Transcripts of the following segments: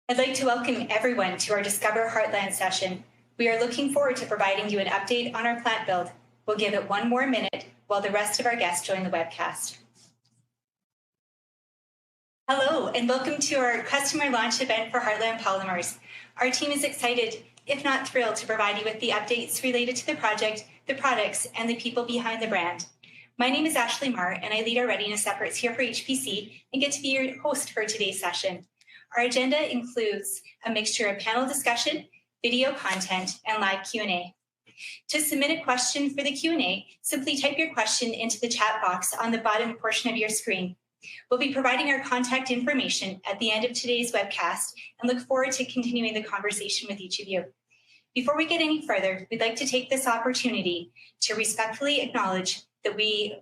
I'd like to welcome everyone to our Discover Heartland session. We are looking forward to providing you an update on our plant build. We'll give it one more minute while the rest of our guests join the webcast. Hello, and welcome to our customer launch event for Heartland Polymers. Our team is excited, if not thrilled, to provide you with the updates related to the project, the products, and the people behind the brand. My name is Ashley Marr, and I lead our readiness efforts here for HPC and get to be your host for today's session. Our agenda includes a mixture of panel discussion, video content, and live Q&A. To submit a question for the Q&A, simply type your question into the chat box on the bottom portion of your screen. We'll be providing our contact information at the end of today's webcast and look forward to continuing the conversation with each of you. Before we get any further, we'd like to take this opportunity to respectfully acknowledge that we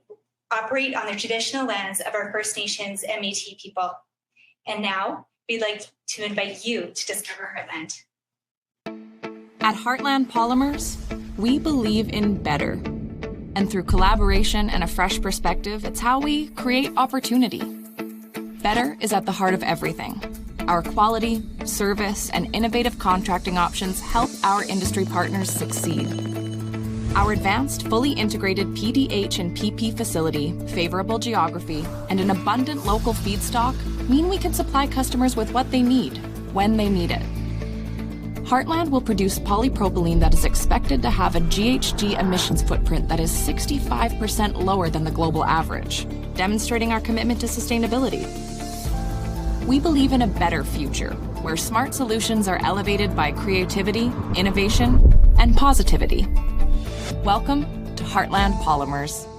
operate on the traditional lands of our First Nations and Métis people. And now, we'd like to invite you to discover Heartland. At Heartland Polymers, we believe in better. And through collaboration and a fresh perspective, it's how we create opportunity. Better is at the heart of everything. Our quality, service, and innovative contracting options help our industry partners succeed. Our advanced, fully integrated PDH and PP facility, favorable geography, and an abundant local feedstock mean we can supply customers with what they need, when they need it. Heartland will produce polypropylene that is expected to have a GHG emissions footprint that is 65% lower than the global average, demonstrating our commitment to sustainability. We believe in a better future, where smart solutions are elevated by creativity, innovation, and positivity. Welcome to Heartland Polymers.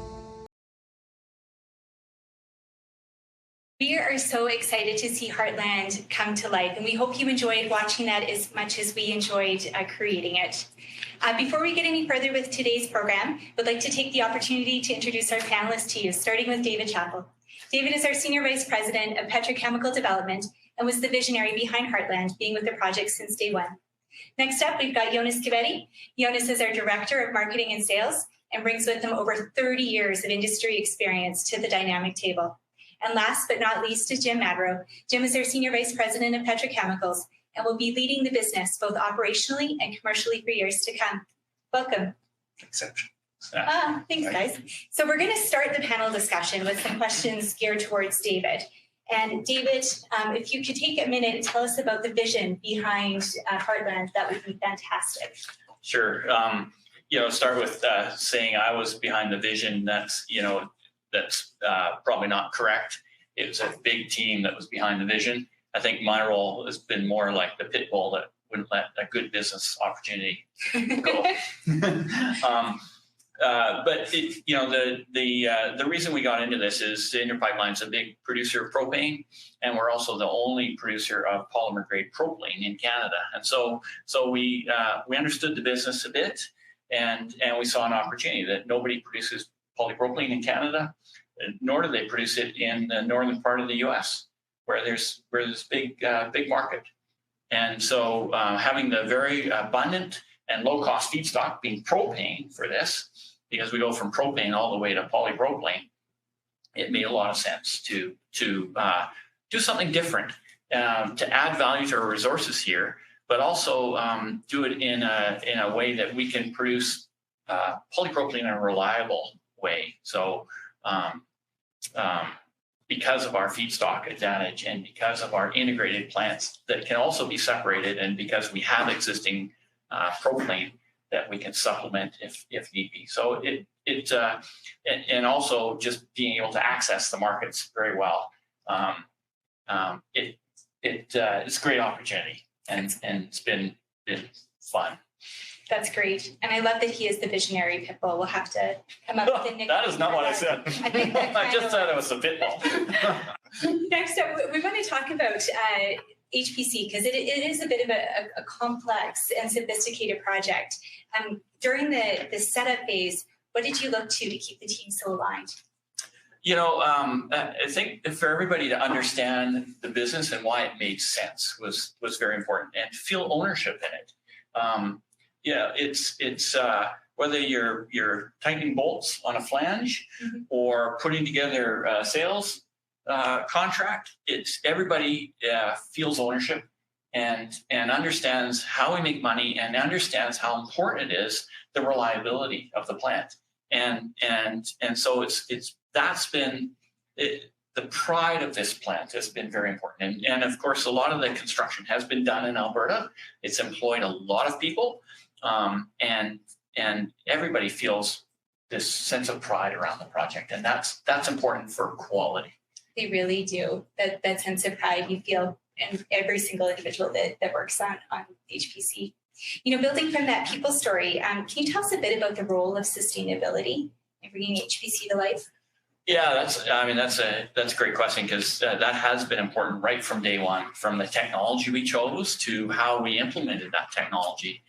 We are so excited to see Heartland come to life, and we hope you enjoyed watching that as much as we enjoyed creating it. Before we get any further with today's program, we'd like to take the opportunity to introduce our panelists to you, starting with David Chappell. David is our Senior Vice President of Petrochemical Development and was the visionary behind Heartland, being with the project since day one. Next up, we've got Jonas Kvetti. Jonas is our Director of Marketing and Sales and brings with him over 30 years of industry experience to the dynamic table. And last but not least is Jim Madrow. Jim is our Senior Vice President of Petrochemicals and will be leading the business both operationally and commercially for years to come. Welcome. Exception. Thanks, guys. So we're going to start the panel discussion with some questions geared towards David. And David, if you could take a minute and tell us about the vision behind Heartland, that would be fantastic. Sure. Start with saying I was behind the vision. That's probably not correct. It was a big team that was behind the vision. I think my role has been more like the pit bull that wouldn't let a good business opportunity go. The reason we got into this is Inter Pipeline's a big producer of propane, and we're also the only producer of polymer grade propylene in Canada. And so we understood the business a bit, and we saw an opportunity that nobody produces polypropylene in Canada, nor do they produce it in the northern part of the U.S., where there's big market. And so having the very abundant and low-cost feedstock being propane for this, because we go from propane all the way to polypropylene, it made a lot of sense to do something different, to add value to our resources here, but also do it in a way that we can produce polypropylene in a reliable way. So because of our feedstock advantage and because of our integrated plants that can also be separated, and because we have existing propylene that we can supplement if need be. So and also just being able to access the markets very well. It's a great opportunity, and it's been fun. That's great. And I love that he is the visionary pit bull. We'll have to come up with a nickname. That is not what I said. I just said it was a pit bull. Next up, we want to talk about HPC, because it is a bit of a complex and sophisticated project. During the setup phase, what did you look to keep the team so aligned? I think for everybody to understand the business and why it made sense was very important, and to feel ownership in it. It's whether you're tightening bolts on a flange or putting together a sales contract, it's everybody feels ownership and understands how we make money and understands how important it is, the reliability of the plant. And so that's been the pride of this plant has been very important. And of course, a lot of the construction has been done in Alberta. It's employed a lot of people, and everybody feels this sense of pride around the project, and that's important for quality. They really do. That sense of pride you feel in every single individual that works on HPC. Building from that people story, can you tell us a bit about the role of sustainability in bringing HPC to life? Yeah, that's a great question, because that has been important right from day one, from the technology we chose to how we implemented that technology.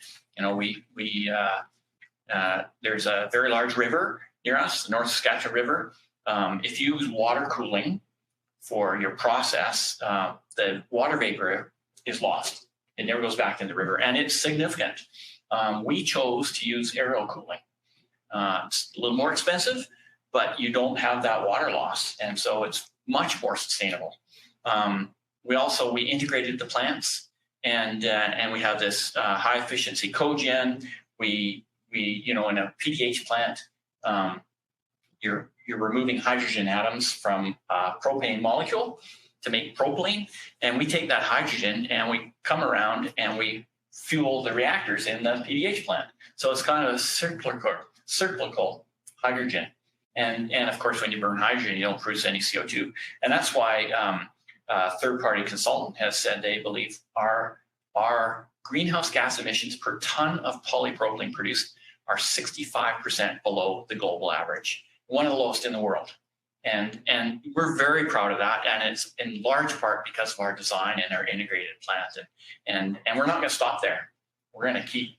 There's a very large river near us, the North Saskatchewan River. If you use water cooling for your process, the water vapor is lost. It never goes back in the river, and it's significant. We chose to use aerial cooling. It's a little more expensive, but you don't have that water loss, and so it's much more sustainable. We integrated the plants, and we have this high efficiency cogen. We in a PDH plant, you're removing hydrogen atoms from a propane molecule to make propylene, and we take that hydrogen and we come around and we fuel the reactors in the PDH plant. So it's kind of a cyclical hydrogen. And of course, when you burn hydrogen, you don't produce any CO2. And that's why a third-party consultant has said they believe our greenhouse gas emissions per ton of polypropylene produced are 65% below the global average, one of the lowest in the world. And we're very proud of that, and it's in large part because of our design and our integrated plant. And we're not going to stop there. We're going to keep,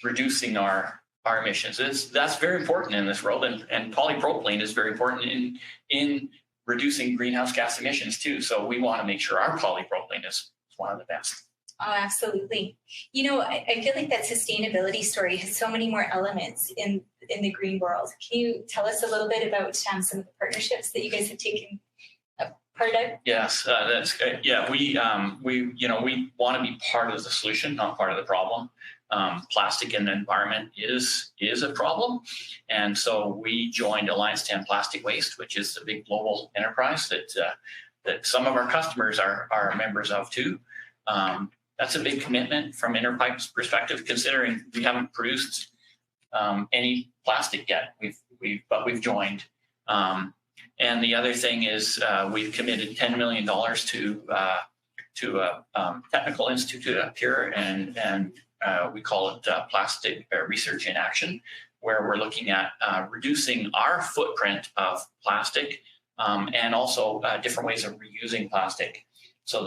reducing our emissions. That's very important in this world, and polypropylene is very important in reducing greenhouse gas emissions too. So we want to make sure our polypropylene is one of the best. Oh, absolutely. I feel like that sustainability story has so many more elements in the green world. Can you tell us a little bit about some of the partnerships that you guys have taken part of? Yes, that's good. Yeah, we want to be part of the solution, not part of the problem. Plastic in the environment is a problem, and so we joined Alliance to End Plastic Waste, which is a big global enterprise that some of our customers are members of too. That's a big commitment from Interpipe's perspective, considering we haven't produced any plastic yet. But we've joined. And the other thing is we've committed $10 million to a technical institute up here, and we call it Plastic Research in Action, where we're looking at reducing our footprint of plastic and also different ways of reusing plastic, so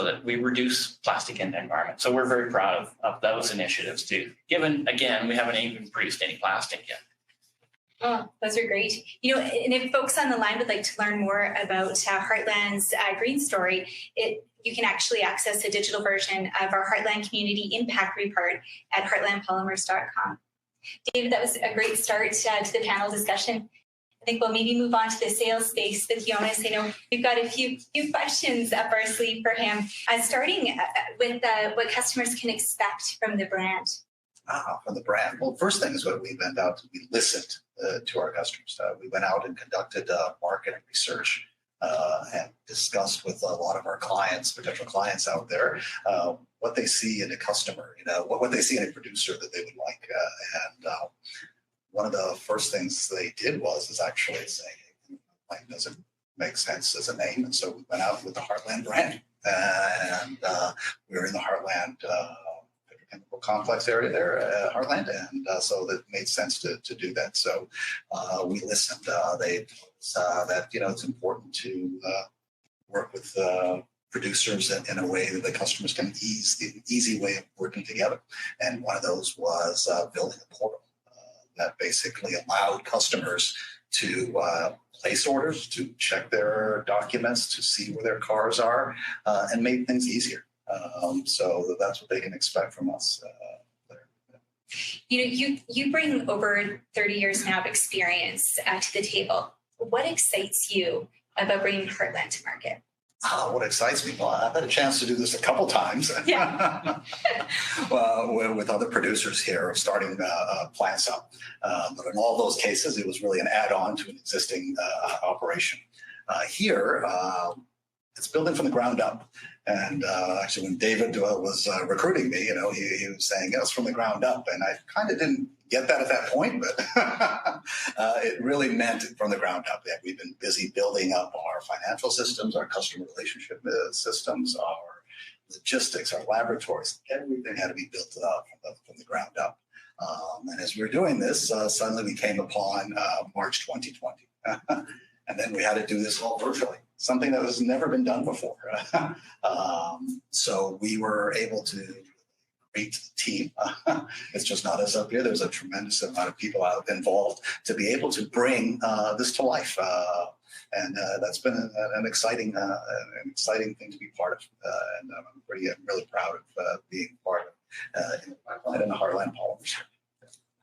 that we reduce plastic in the environment. So we're very proud of those initiatives too, given, again, we haven't even produced any plastic yet. Oh, those are great. And if folks on the line would like to learn more about Heartland's green story, you can actually access a digital version of our Heartland Community Impact Report at heartlandpolymers.com. David, that was a great start to the panel discussion. I think we'll maybe move on to the sales space with Jonas. I know we've got a few questions up our sleeve for him, starting with what customers can expect from the brand. From the brand. Well, first thing is what we went out, we listened to our customers. We went out and conducted market research and discussed with a lot of our clients, potential clients out there, what they see in a customer, what they see in a producer that they would like. And one of the first things they did was actually say, like, does it make sense as a name? And so we went out with the Heartland brand, and we were in the Heartland Petrochemical Complex area there, Heartland, and so that made sense to do that. So we listened. They told us that it's important to work with producers in a way that the customers can easy way of working together. And one of those was building a portal that basically allowed customers to place orders, to check their documents, to see where their cars are, and made things easier. So that's what they can expect from us there. You bring over 30 years now of experience to the table. What excites you about bringing Heartland to market? What excites me? Well, I've had a chance to do this a couple times. Yeah. Well, with other producers here, starting plants up. But in all those cases, it was really an add-on to an existing operation. Here, it's building from the ground up. And actually, when David was recruiting me, he was saying, it's from the ground up. And I kind of didn't get that at that point, but it really meant from the ground up. Yeah, we've been busy building up our financial systems, our customer relationship systems, our logistics, our laboratories. Everything had to be built up from the ground up. And as we were doing this, suddenly we came upon March 2020. And then we had to do this all virtually, something that has never been done before. So we were able to great team. It's just not us up here. There's a tremendous amount of people involved to be able to bring this to life. And that's been an exciting thing to be part of. And I'm really proud of being part of in the Heartland Polymers.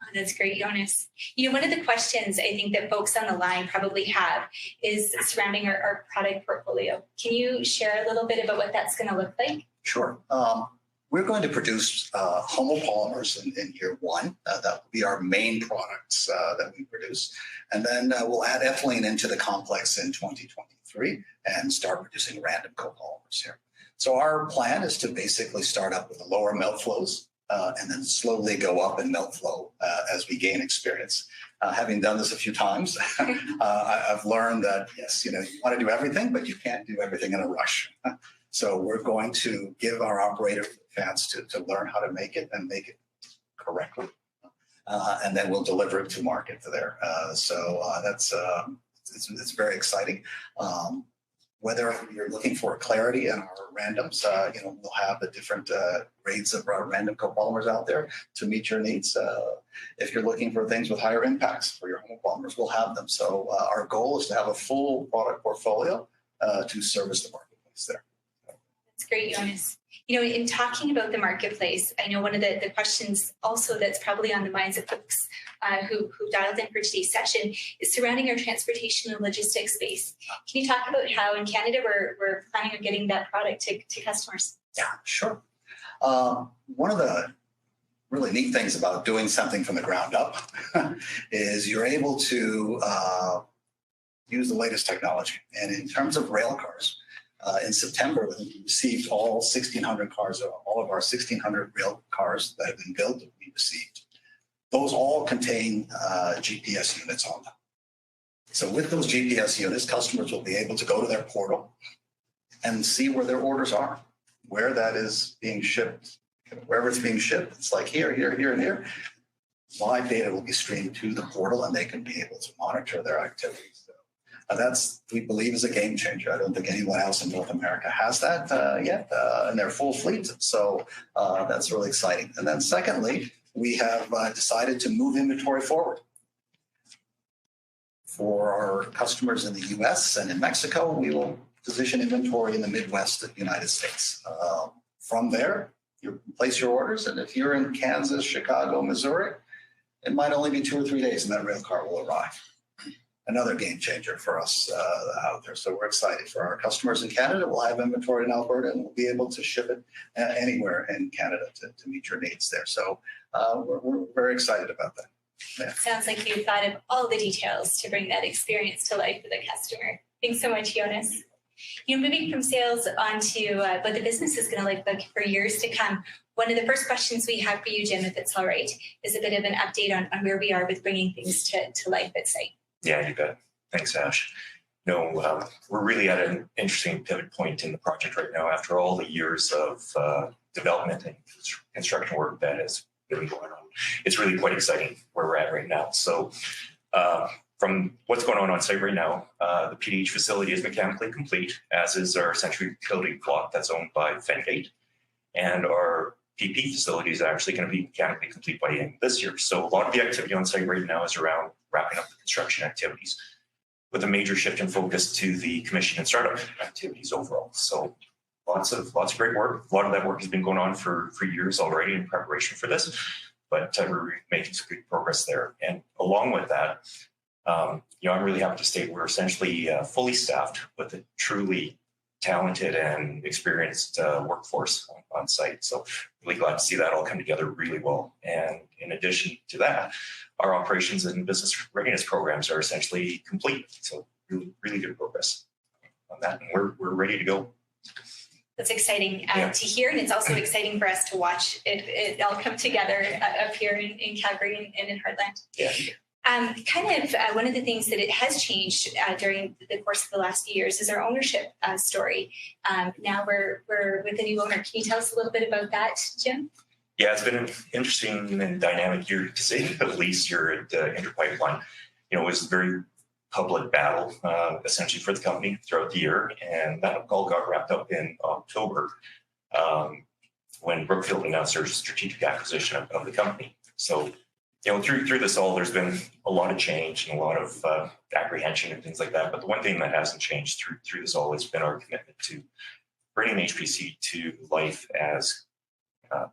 Oh, that's great, Jonas. One of the questions I think that folks on the line probably have is surrounding our product portfolio. Can you share a little bit about what that's going to look like? Sure. We're going to produce homopolymers in year one. That will be our main products that we produce. And then we'll add ethylene into the complex in 2023 and start producing random copolymers here. So our plan is to basically start up with the lower melt flows and then slowly go up in melt flow as we gain experience. Having done this a few times, I've learned that, yes, you want to do everything, but you can't do everything in a rush. So we're going to give our operator a chance to learn how to make it and make it correctly. And then we'll deliver it to market there. So that's it's very exciting. Whether you're looking for clarity in our randoms, we'll have the different grades of our random copolymers out there to meet your needs. If you're looking for things with higher impacts for your homopolymers, we'll have them. So our goal is to have a full product portfolio to service the marketplace there. That's great, Jonas. In talking about the marketplace, I know one of the questions also that's probably on the minds of folks who dialed in for today's session is surrounding our transportation and logistics space. Can you talk about how in Canada we're planning on getting that product to customers? Yeah, sure. One of the really neat things about doing something from the ground up is you're able to use the latest technology. And in terms of rail cars, in September, we received all 1,600 cars, all of our 1,600 rail cars that have been built that we received. Those all contain GPS units on them. So with those GPS units, customers will be able to go to their portal and see where their orders are, where that is being shipped, wherever it's being shipped. It's like here, here, here, and here. Live data will be streamed to the portal and they can be able to monitor their activities. That's, we believe, is a game changer. I don't think anyone else in North America has that yet in their full fleet. So that's really exciting. And then secondly, we have decided to move inventory forward. For our customers in the US and in Mexico, we will position inventory in the Midwest of the United States. From there, you place your orders. And if you're in Kansas, Chicago, Missouri, it might only be 2 or 3 days and that rail car will arrive. Another game changer for us out there. So we're excited for our customers in Canada. We'll have inventory in Alberta and we'll be able to ship it anywhere in Canada to meet your needs there. So we're very excited about that. Yeah. Sounds like you've thought of all the details to bring that experience to life for the customer. Thanks so much, Jonas. Moving from sales on to what the business is going to look like for years to come. One of the first questions we have for you, Jim, if it's all right, is a bit of an update on where we are with bringing things to life at site. Yeah, you bet. Thanks, Ash. We're really at an interesting pivot point in the project right now after all the years of development and construction work that has been going on. It's really quite exciting where we're at right now. So from what's going on site right now, the PDH facility is mechanically complete, as is our central utility block that's owned by Fengate. And our PP facility is actually going to be mechanically complete by the end of this year. So a lot of the activity on site right now is around wrapping up the construction activities with a major shift in focus to the commission and startup activities overall. So lots of great work. A lot of that work has been going on for years already in preparation for this, but we're making some good progress there. And along with that, I'm really happy to state we're essentially fully staffed with a truly talented and experienced workforce on site. So really glad to see that all come together really well. And in addition to that, our operations and business readiness programs are essentially complete. So really, really good progress on that. And we're ready to go. That's exciting to hear, and it's also exciting for us to watch it all come together up here in Calgary and in Heartland. Yeah. One of the things that it has changed during the course of the last few years is our ownership story. Now we're with a new owner. Can you tell us a little bit about that, Jim? Yeah, it's been an interesting and dynamic year, to say the least, here at Interpipeline. It was a very public battle, essentially, for the company throughout the year, and that all got wrapped up in October when Brookfield announced their strategic acquisition of the company. So, through this all, there's been a lot of change and a lot of apprehension and things like that. But the one thing that hasn't changed through this all has been our commitment to bringing HPC to life as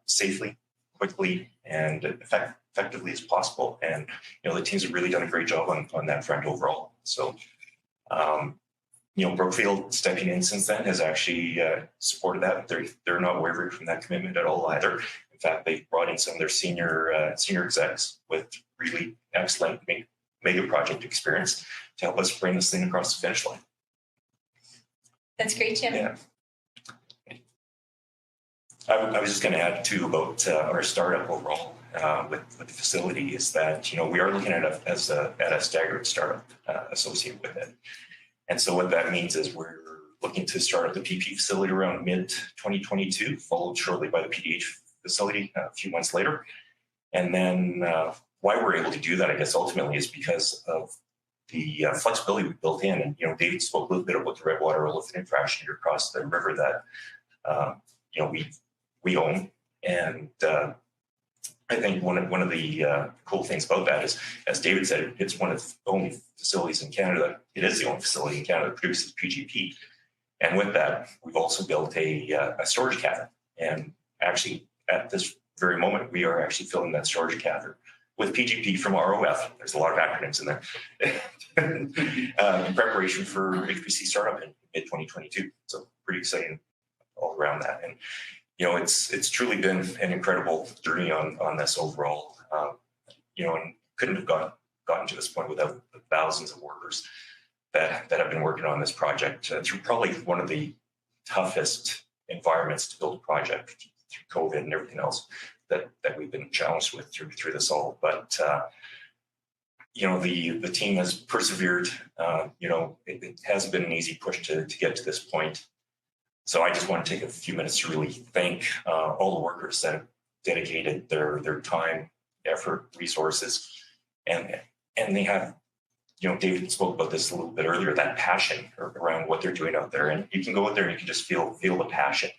safely, quickly, and effectively as possible. And the teams have really done a great job on that front overall. So, Brookfield stepping in since then has actually supported that. They're not wavering from that commitment at all either. In fact, they've brought in some of their senior execs with really excellent mega project experience to help us bring this thing across the finish line. That's great, Jim. Yeah. I was just going to add too about our startup overall with the facility is that we are looking at a staggered startup associated with it, and so what that means is we're looking to start up the PP facility around mid-2022, followed shortly by the PDH facility a few months later. And then why we're able to do that, I guess, ultimately is because of the flexibility we built in. And David spoke a little bit about the Redwater olefin fractionator across the river that we own, and I think one of the cool things about that is, as David said, it's one of the only facilities in Canada. It is the only facility in Canada that produces PGP, and with that, we've also built a storage cavern. And actually, at this very moment, we are actually filling that storage cavern with PGP from ROF. There's a lot of acronyms in there. In preparation for HPC startup in mid-2022. So pretty exciting all around that. And it's truly been an incredible journey on this overall. And couldn't have gotten to this point without the thousands of workers that have been working on this project through probably one of the toughest environments to build a project through COVID and everything else that we've been challenged with through this all. But the team has persevered. It hasn't been an easy push to get to this point. So I just want to take a few minutes to really thank all the workers that have dedicated their time, effort, resources, and they have, David spoke about this a little bit earlier, that passion around what they're doing out there. And you can go out there and you can just feel the passion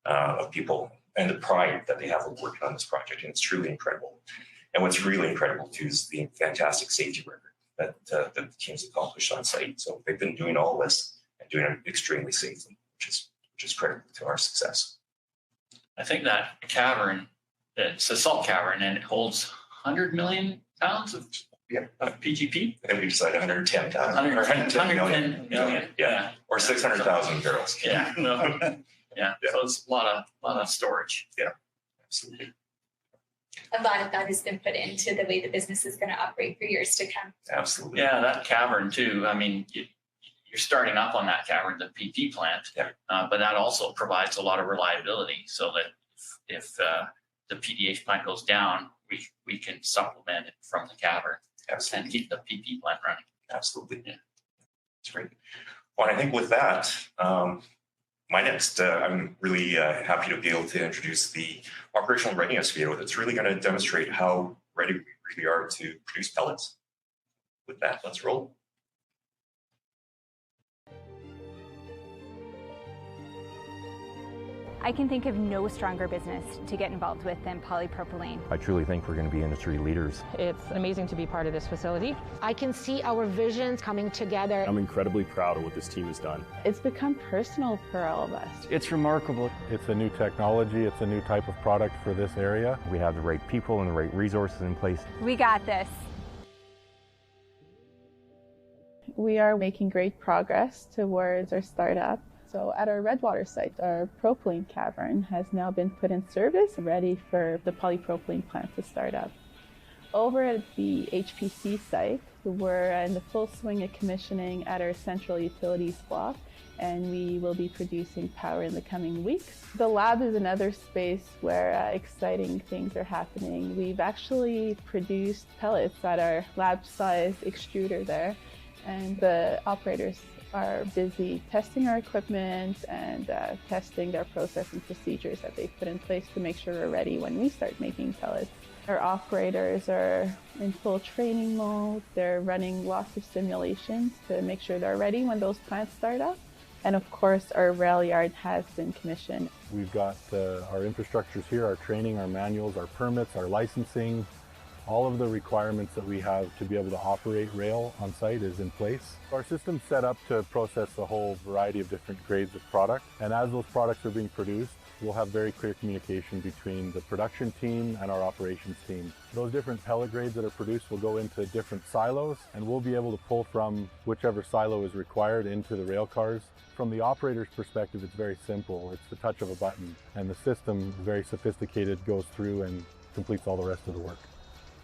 of people and the pride that they have of working on this project. And it's truly incredible. And what's really incredible too is the fantastic safety record that the team's accomplished on site. So they've been doing all this and doing it extremely safely, which is critical to our success. I think that cavern, it's a salt cavern, and it holds 100 million pounds of PGP. I think we decided 110,000. 110 million. Yeah. Or 600,000 barrels. Yeah. Yeah. So it's a lot of storage. Yeah. Absolutely. A lot of that has been put into the way the business is going to operate for years to come. Absolutely. Yeah, that cavern too. I mean, you're starting up on that cavern, the PP plant, but that also provides a lot of reliability, so that if the PDH plant goes down, we can supplement it from the cavern. Absolutely. And keep the PP plant running. Absolutely. Yeah. That's great. Well, I think with that, my next, I'm really happy to be able to introduce the operational readiness video that's really going to demonstrate how ready we really are to produce pellets. With that, let's roll. I can think of no stronger business to get involved with than polypropylene. I truly think we're going to be industry leaders. It's amazing to be part of this facility. I can see our visions coming together. I'm incredibly proud of what this team has done. It's become personal for all of us. It's remarkable. It's a new technology. It's a new type of product for this area. We have the right people and the right resources in place. We got this. We are making great progress towards our startup. So at our Redwater site, our propylene cavern has now been put in service, ready for the polypropylene plant to start up. Over at the HPC site, we're in the full swing of commissioning at our central utilities block, and we will be producing power in the coming weeks. The lab is another space where exciting things are happening. We've actually produced pellets at our lab-size extruder there, and the operators are busy testing our equipment and testing their process and procedures that they've put in place to make sure we're ready when we start making pellets. Our operators are in full training mode. They're running lots of simulations to make sure they're ready when those plants start up. And of course, our rail yard has been commissioned. We've got our infrastructures here, our training, our manuals, our permits, our licensing. All of the requirements that we have to be able to operate rail on site is in place. Our system's set up to process a whole variety of different grades of product. And as those products are being produced, we'll have very clear communication between the production team and our operations team. Those different pellet grades that are produced will go into different silos, and we'll be able to pull from whichever silo is required into the rail cars. From the operator's perspective, it's very simple. It's the touch of a button, and the system, very sophisticated, goes through and completes all the rest of the work.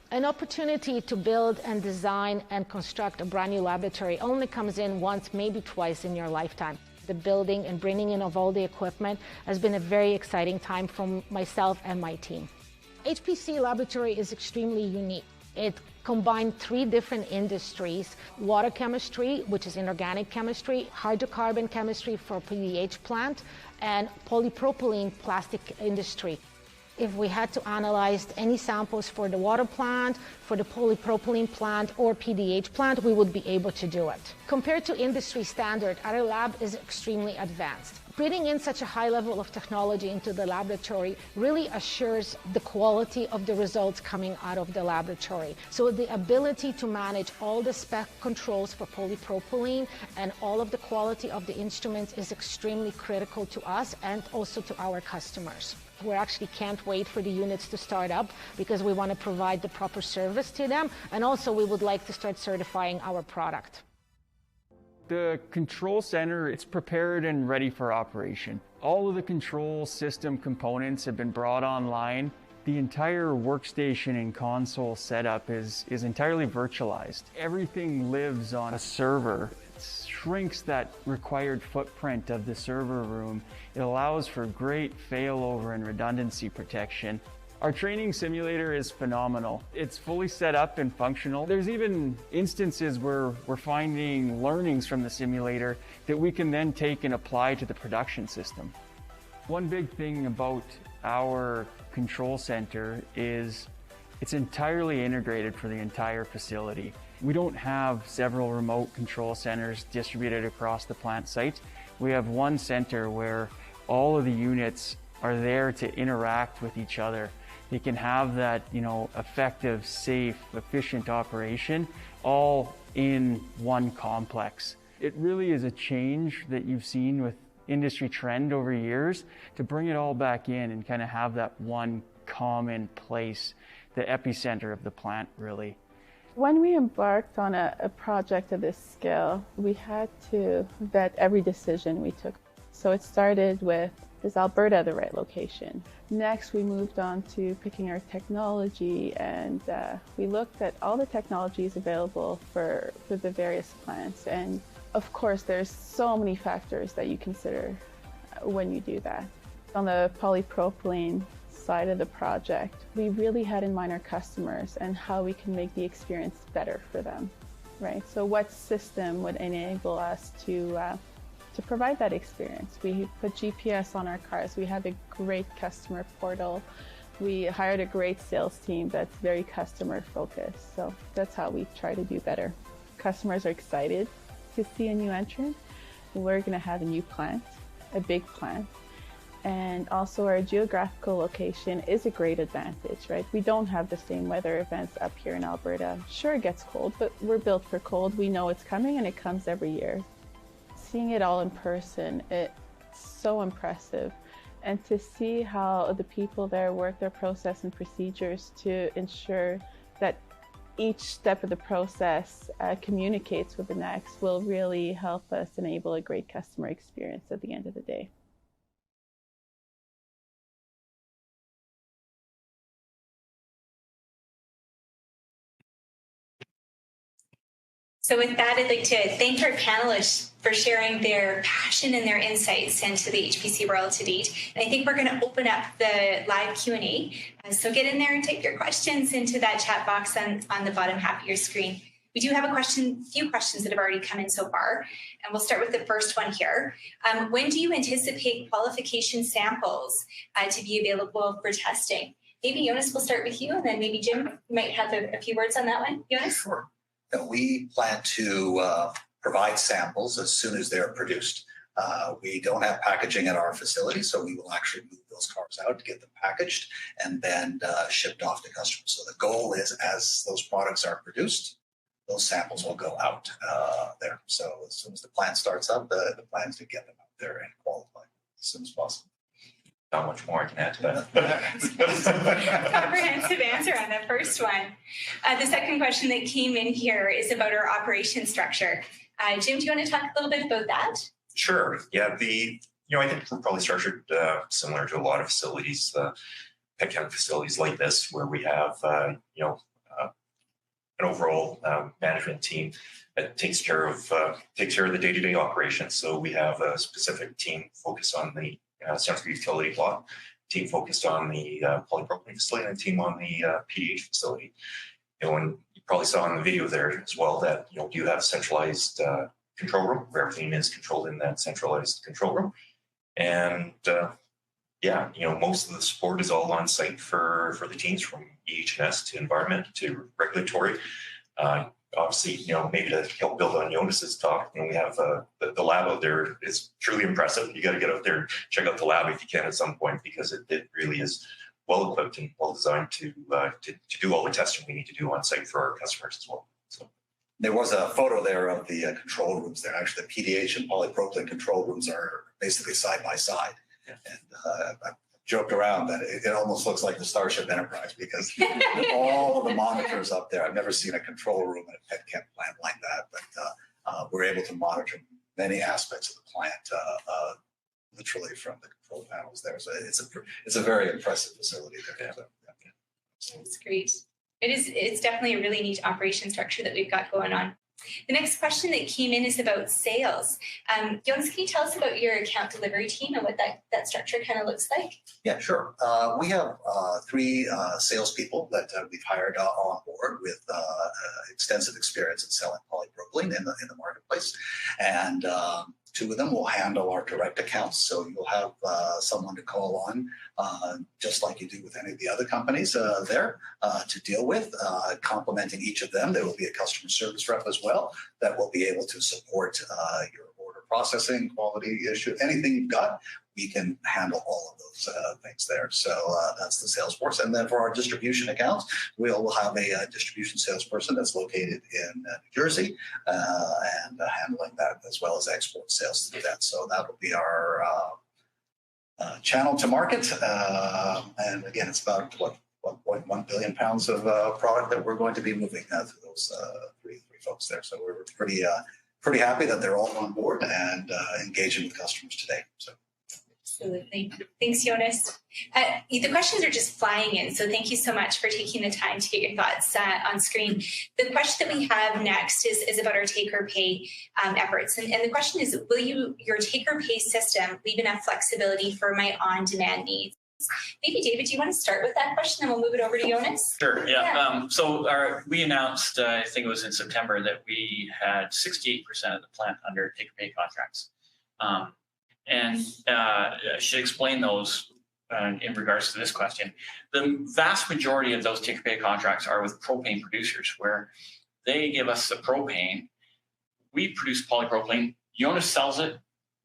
An opportunity to build and design and construct a brand new laboratory only comes in once, maybe twice in your lifetime. The building and bringing in of all the equipment has been a very exciting time for myself and my team. HPC laboratory is extremely unique. It combined 3 different industries: water chemistry, which is inorganic chemistry, hydrocarbon chemistry for PDH plant, and polypropylene plastic industry. If we had to analyze any samples for the water plant, for the polypropylene plant, or PDH plant, we would be able to do it. Compared to industry standard, our lab is extremely advanced. Bringing in such a high level of technology into the laboratory really assures the quality of the results coming out of the laboratory. So the ability to manage all the spec controls for polypropylene and all of the quality of the instruments is extremely critical to us and also to our customers. We actually can't wait for the units to start up because we want to provide the proper service to them, and also we would like to start certifying our product. The control center, it's prepared and ready for operation. All of the control system components have been brought online. The entire workstation and console setup is entirely virtualized. Everything lives on a server. Shrinks that required footprint of the server room. It allows for great failover and redundancy protection. Our training simulator is phenomenal. It's fully set up and functional. There's even instances where we're finding learnings from the simulator that we can then take and apply to the production system. One big thing about our control center is it's entirely integrated for the entire facility. We don't have several remote control centers distributed across the plant site. We have one center where all of the units are there to interact with each other. They can have that, effective, safe, efficient operation all in one complex. It really is a change that you've seen with industry trend over years to bring it all back in and kind of have that one common place, the epicenter of the plant, really. When we embarked on a project of this scale, we had to vet every decision we took. So it started with, is Alberta the right location? Next, we moved on to picking our technology, and we looked at all the technologies available for the various plants. And of course, there's so many factors that you consider when you do that. On the polypropylene side of the project, we really had in mind our customers and how we can make the experience better for them, right? So what system would enable us to provide that experience? We put GPS on our cars. We have a great customer portal. We hired a great sales team that's very customer focused. So that's how we try to do better. Customers are excited to see a new entrant. We're going to have a new plant, a big plant. And also our geographical location is a great advantage, right? We don't have the same weather events up here in Alberta. Sure, it gets cold, but we're built for cold. We know it's coming and it comes every year. Seeing it all in person, it's so impressive. And to see how the people there work their process and procedures to ensure that each step of the process communicates with the next will really help us enable a great customer experience at the end of the day. So with that, I'd like to thank our panelists for sharing their passion and their insights into the HPC world to date. And I think we're going to open up the live Q&A. So get in there and type your questions into that chat box on the bottom half of your screen. We do have a few questions that have already come in so far, and we'll start with the first one here. When do you anticipate qualification samples to be available for testing? Maybe Jonas, we'll start with you, and then maybe Jim might have a few words on that one. Jonas? Sure. We plan to provide samples as soon as they're produced. We don't have packaging at our facility, so we will actually move those cars out to get them packaged and then shipped off to customers. So the goal is, as those products are produced, those samples will go out there. So as soon as the plant starts up, the plan is to get them out there and qualify as soon as possible. Not much more I can add to that. Comprehensive answer on the first one. The second question that came in here is about our operation structure. Jim, do you want to talk a little bit about that? Sure. Yeah. I think we're probably structured similar to a lot of facilities, petchem facilities like this, where we have an overall management team that takes care of the day-to-day operations. So we have a specific team focused on the central utility block, team focused on the polypropylene facility, and a team on the PDH facility. And you probably saw in the video there as well that you have a centralized control room where everything is controlled in that centralized control room. And most of the support is all on site for the teams, from EH&S to environment to regulatory. Obviously, maybe to help build on Jonas's talk, we have the lab out there is truly impressive. You got to get out there and check out the lab if you can at some point, because it really is well equipped and well designed to do all the testing we need to do on site for our customers as well. So there was a photo there of the control rooms there. Actually, the PDH and polypropylene control rooms are basically side by side. Yeah. And I joked around that it almost looks like the Starship Enterprise, because all of the monitors up there. I've never seen a control room at a petchem plant like that, but we're able to monitor many aspects of the plant, literally from the control panels there. So it's a very impressive facility there. Yeah. So, That's great. It's definitely a really neat operation structure that we've got going on. The next question that came in is about sales. Jonas, can you tell us about your account delivery team and what that structure kind of looks like? Yeah, sure. We have 3 salespeople that we've hired on board with extensive experience in selling polypropylene in the marketplace, and 2 of them will handle our direct accounts. So you'll have someone to call on, just like you do with any of the other companies there, to deal with. Complementing each of them, there will be a customer service rep as well that will be able to support your order processing, quality issue, anything you've got. We can handle all of those things there. So that's the sales force. And then for our distribution accounts, we'll have a distribution salesperson that's located in New Jersey and handling that, as well as export sales through that. So that will be our channel to market. And again, it's about 1.1 billion pounds of product that we're going to be moving through those three folks there. So we're pretty happy that they're all on board and engaging with customers today. So. Absolutely. Thanks, Jonas. The questions are just flying in, so thank you so much for taking the time to get your thoughts on screen. The question that we have next is about our take-or-pay efforts. And the question is, will your take-or-pay system leave enough flexibility for my on-demand needs? Maybe, David, do you want to start with that question, and we'll move it over to Jonas? Sure, yeah. We announced, I think it was in September, that we had 68% of the plant under take-or-pay contracts. I should explain those in regards to this question. The vast majority of those take-or-pay contracts are with propane producers, where they give us the propane. We produce polypropylene. Jonas sells it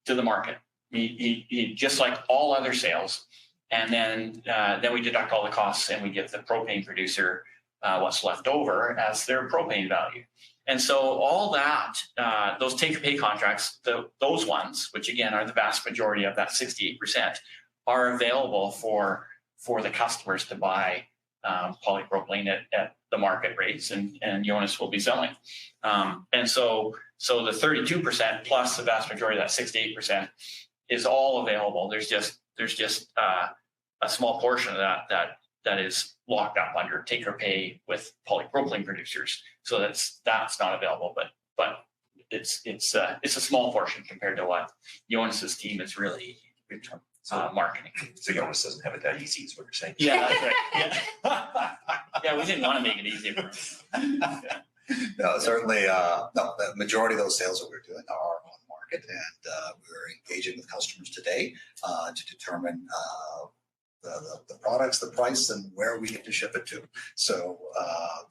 to the market. He just like all other sales. And then we deduct all the costs and we give the propane producer what's left over as their propane value. And so all that, those take-or-pay contracts, those ones, which again are the vast majority of that 68%, are available for the customers to buy polypropylene at the market rates, and Jonas will be selling. And so the 32% plus the vast majority of that 68% is all available. There's just a small portion of that is locked up under take or pay with polypropylene producers. So that's not available, but it's a small portion compared to what Jonas's team is really marketing. So Jonas doesn't have it that easy, is what you're saying. Yeah, that's right. Yeah, yeah, we didn't want to make it easy for him. No, certainly, no, the majority of those sales that we're doing are on the market, and we're engaging with customers today to determine the products, the price, and where we need to ship it to. So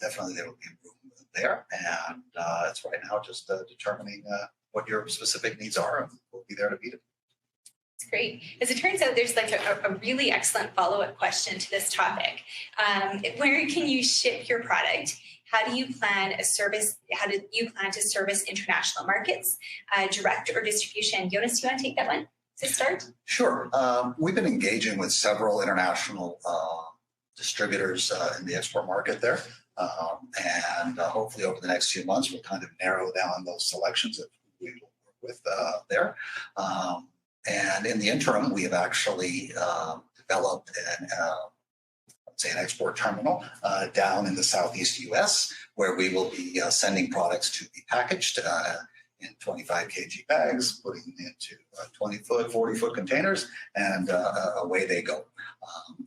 definitely there will be room there, and it's right now just determining what your specific needs are, and we'll be there to meet it. That's great. As it turns out, there's like a really excellent follow-up question to this topic. Where can you ship your product? How do you plan to service international markets, direct or distribution? Jonas, do you want to take that one to start? Sure. We've been engaging with several international distributors in the export market there. And hopefully over the next few months, we'll kind of narrow down those selections that we will work with there. And in the interim, we have actually developed an export terminal down in the southeast U.S., where we will be sending products to be packaged in 25 kg bags, putting into 20-foot, 40-foot containers, and away they go.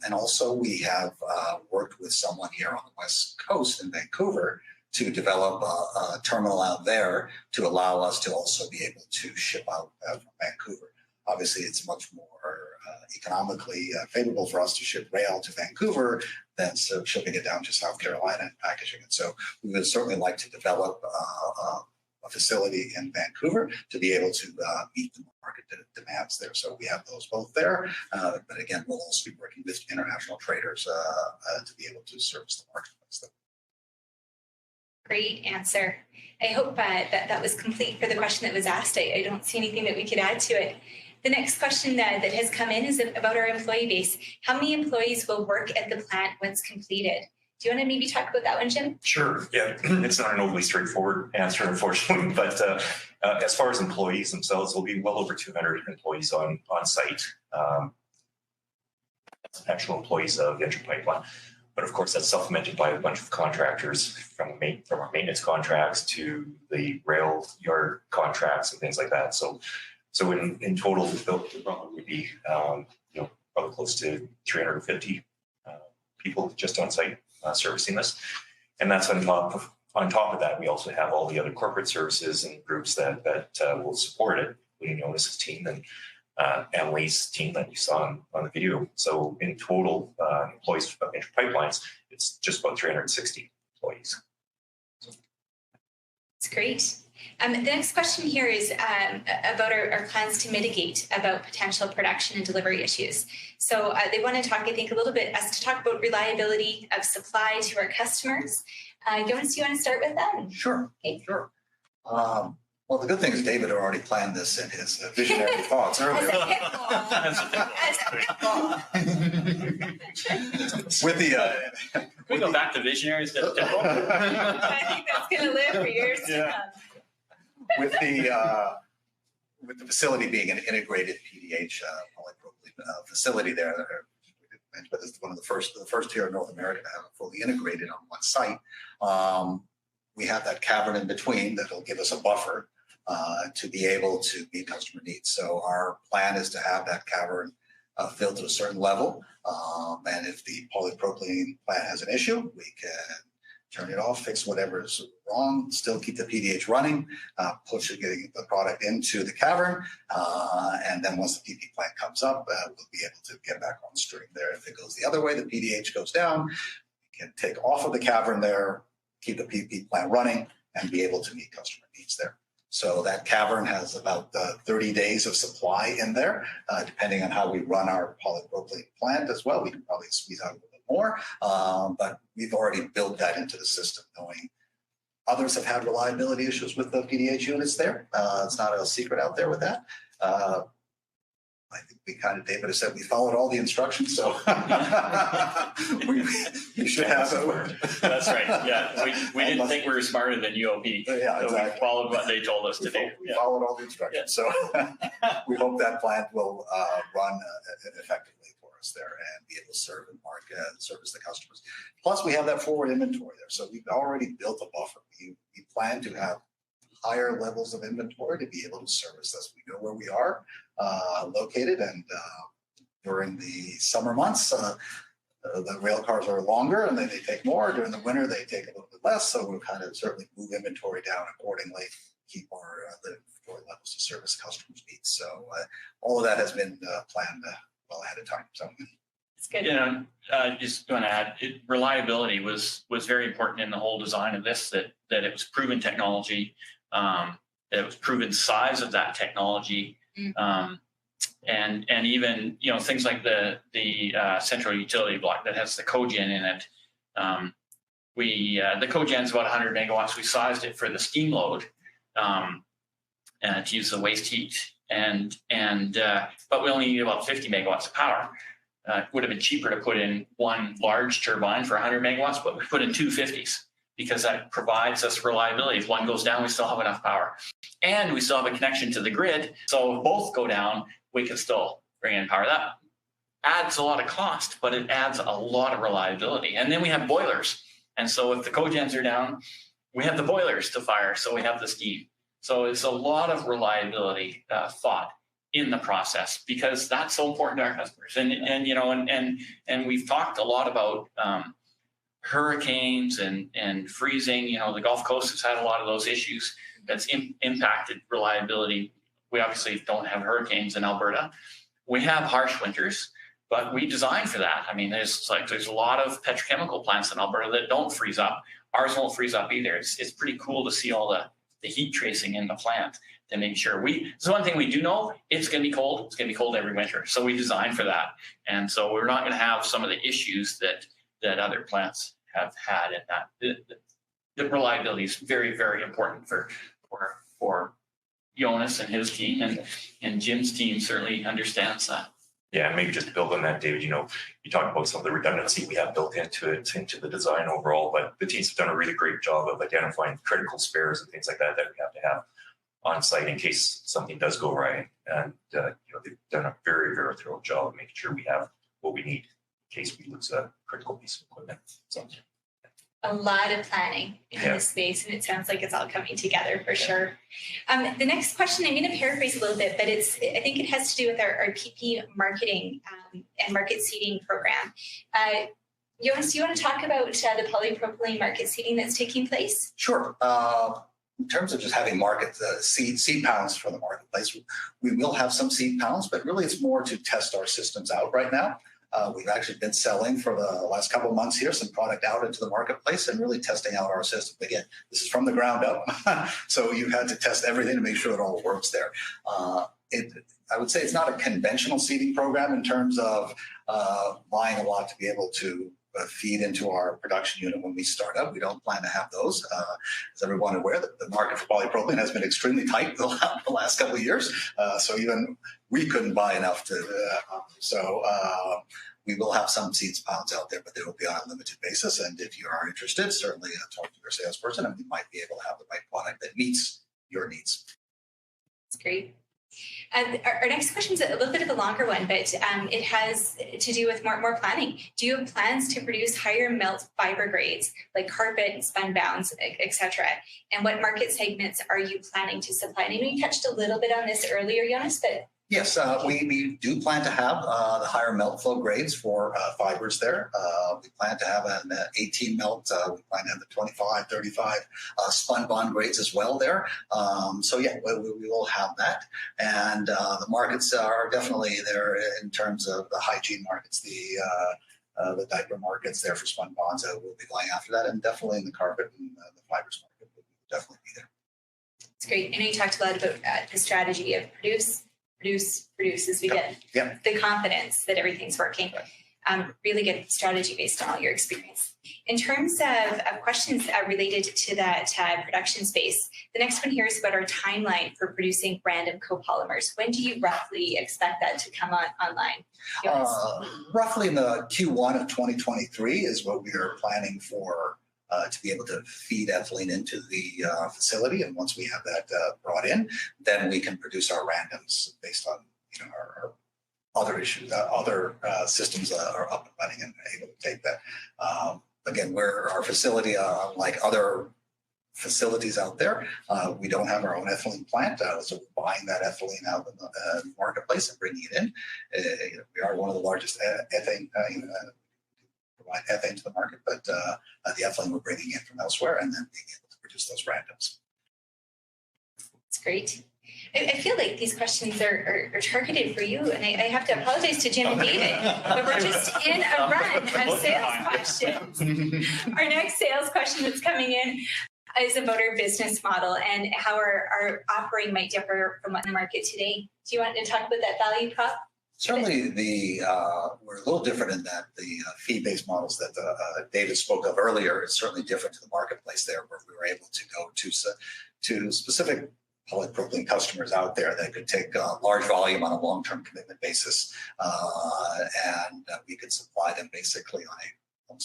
And also we have worked with someone here on the West Coast in Vancouver to develop a terminal out there to allow us to also be able to ship out from Vancouver. Obviously, it's much more economically favorable for us to ship rail to Vancouver than shipping it down to South Carolina and packaging it. So we would certainly like to develop a facility in Vancouver to be able to meet the market demands there. So we have those both there. But again, we'll also be working with international traders to be able to service the marketplace there. Great answer. I hope that was complete for the question that was asked. I don't see anything that we could add to it. The next question that has come in is about our employee base. How many employees will work at the plant once completed? Do you want to maybe talk about that one, Jim? Sure. Yeah, it's not an overly straightforward answer, unfortunately. But as far as employees themselves, there'll be well over 200 employees on site, actual employees of Entry Pipeline. But of course, that's supplemented by a bunch of contractors from our maintenance contracts to the rail yard contracts and things like that. So in total, there probably would be probably close to 350 people just on site servicing this, and that's on top of that. We also have all the other corporate services and groups that will support it, including Jonas's team and Emily's team that you saw on the video. So in total, employees of Entry Pipelines, it's just about 360 employees. That's great. The next question here is about our plans to mitigate about potential production and delivery issues. So they want to talk, I think, a little bit about reliability of supply to our customers. Jonas, do you want to start with that? Sure. Okay. Sure. Well, the good thing is David already planned this in his visionary thoughts earlier. With the can we go back to visionary instead of typical? I think that's going to live for years to come. With the facility being an integrated PDH polypropylene facility there, but it's one of the first here in North America to have it fully integrated on one site. We have that cavern in between that'll give us a buffer to be able to meet customer needs. So our plan is to have that cavern filled to a certain level, and if the polypropylene plant has an issue, we can turn it off, fix whatever's wrong, still keep the PDH running, push it, getting the product into the cavern, and then once the PP plant comes up, we'll be able to get back on stream there. If it goes the other way, the PDH goes down, we can take off of the cavern there, keep the PP plant running, and be able to meet customer needs there. So that cavern has about 30 days of supply in there, depending on how we run our polypropylene plant as well. We can probably squeeze out a little bit more, but we've already built that into the system, knowing others have had reliability issues with the PDH units there. It's not a secret out there with that. I think we kind of, David has said, we followed all the instructions, so we should have it. That's right. Yeah, we didn't think we were smarter than UOP. Yeah, exactly. So we followed what they told us to do. We followed all the instructions, so we hope that plant will run effectively for us there and be able to serve and market, service the customers. Plus, we have that forward inventory there, so we've already built a buffer. We plan to have higher levels of inventory to be able to service us. We know where we are located, and during the summer months, the rail cars are longer and they take more. During the winter, they take a little bit less. So we'll kind of certainly move inventory down accordingly, keep our the inventory levels to service customers' needs. So all of that has been planned well ahead of time. So it's good. You know, just going to add, reliability was very important in the whole design of this. That it was proven technology. That it was proven size of that technology, and even things like the central utility block that has the cogen in it. The cogen is about 100 megawatts. We sized it for the steam load to use the waste heat, but we only need about 50 megawatts of power. It would have been cheaper to put in one large turbine for 100 megawatts, but we put in two 50s. Because that provides us reliability. If one goes down, we still have enough power. And we still have a connection to the grid. So if both go down, we can still bring in power. That adds a lot of cost, but it adds a lot of reliability. And then we have boilers. And so if the cogens are down, we have the boilers to fire, so we have the steam. So it's a lot of reliability thought in the process, because that's so important to our customers. And we've talked a lot about hurricanes and freezing. The Gulf Coast has had a lot of those issues that's impacted reliability. We obviously don't have hurricanes in Alberta. We have harsh winters, but we design for that. I mean, there's a lot of petrochemical plants in Alberta that don't freeze up. Ours won't freeze up either. It's pretty cool to see all the heat tracing in the plant to make sure so one thing we do know, it's going to be cold. It's going to be cold every winter. So we design for that. And so we're not going to have some of the issues that other plants have had, and that the reliability is very, very important for Jonas and his team, and Jim's team certainly understands that. Yeah, and maybe just to build on that, David, you talked about some of the redundancy we have built into the design overall, but the teams have done a really great job of identifying critical spares and things like that we have to have on site in case something does go right. And they've done a very, very thorough job of making sure we have what we need in case we lose a critical piece of equipment. So a lot of planning in this space, and it sounds like it's all coming together for sure. The next question, I'm going to paraphrase a little bit, but I think it has to do with our PP marketing and market seeding program. Jonas, do you want to talk about the polypropylene market seeding that's taking place? Sure. In terms of just having market seed pounds for the marketplace, we will have some seed pounds, but really it's more to test our systems out right now. We've actually been selling for the last couple of months here some product out into the marketplace and really testing out our system. Again, this is from the ground up, so you had to test everything to make sure it all works there. I would say it's not a conventional seeding program in terms of buying a lot to be able to feed into our production unit when we start up. We don't plan to have those. As everyone aware, that the market for polypropylene has been extremely tight the last couple of years. So even we couldn't buy enough to. We will have some seeds pounds out there, but they will be on a limited basis. And if you are interested, certainly talk to your salesperson, and we might be able to have the right product that meets your needs. That's great. Our next question is a little bit of a longer one, but it has to do with more planning. Do you have plans to produce higher melt fiber grades like carpet, spunbounds, etc.? And what market segments are you planning to supply? And I know you touched a little bit on this earlier, Jonas, but yes, we do plan to have the higher melt flow grades for fibers there. We plan to have an 18 melt. We plan to have the 25, 35 spun bond grades as well there. So yeah, we will have that. And the markets are definitely there in terms of the hygiene markets, the diaper markets there for spun bonds. We'll be going after that, and definitely in the carpet and the fibers market will definitely be there. That's great. I know you talked a lot about the strategy of produce as we get the confidence that everything's working. really good strategy based on all your experience. In terms of questions related to that production space, the next one here is about our timeline for producing random copolymers. When do you roughly expect that to come online? Roughly in the Q1 of 2023 is what we are planning for, to be able to feed ethylene into the facility. And once we have that brought in, then we can produce our randoms based on our other issues, other systems are up and running and able to take that. Again, our facility, like other facilities out there, we don't have our own ethylene plant, so we're buying that ethylene out in the marketplace and bringing it in. We are one of the largest ethane, provide ethane to the market, but the ethylene we're bringing in from elsewhere and then being able to produce those randoms. That's great. I feel like these questions are targeted for you, and I have to apologize to Jim and David, but we're just in a run of sales questions. Our next sales question that's coming in is about our business model and how our offering might differ from what in the market today. Do you want to talk about that value prop? Certainly, we're a little different in that the fee-based models that David spoke of earlier is certainly different to the marketplace there, where we were able to go to specific polypropylene customers out there that could take a large volume on a long-term commitment basis, and we could supply them basically on a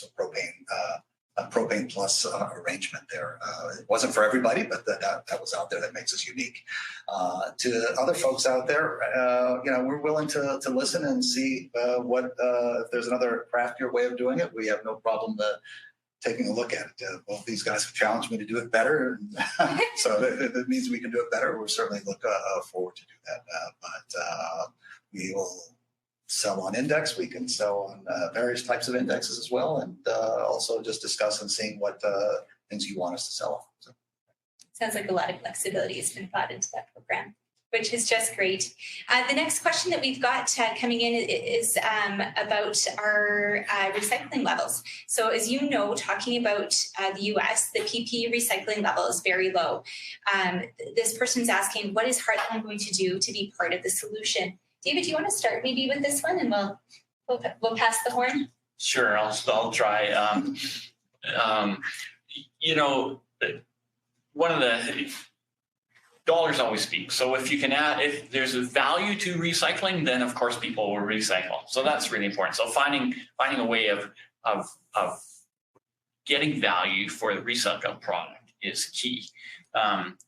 propane plus arrangement there. It wasn't for everybody, but that was out there that makes us unique. To other folks out there, we're willing to listen and see if there's another craftier way of doing it. We have no problem taking a look at it. Both these guys have challenged me to do it better, so if it means we can do it better, we'll certainly look forward to do that. But we will sell on index. We can sell on various types of indexes as well, and also just discuss and seeing what things you want us to sell on. So. Sounds like a lot of flexibility has been thought into that program, which is just great. The next question that we've got coming in is about our recycling levels. So as you know, talking about the US, the PP recycling level is very low. This person's asking, what is Heartland going to do to be part of the solution? David, do you want to start maybe with this one, and we'll pass the horn? Sure, I'll try. One of the dollars always speak. So if there's a value to recycling, then of course people will recycle. So that's really important. So finding a way of getting value for the recycled product is key.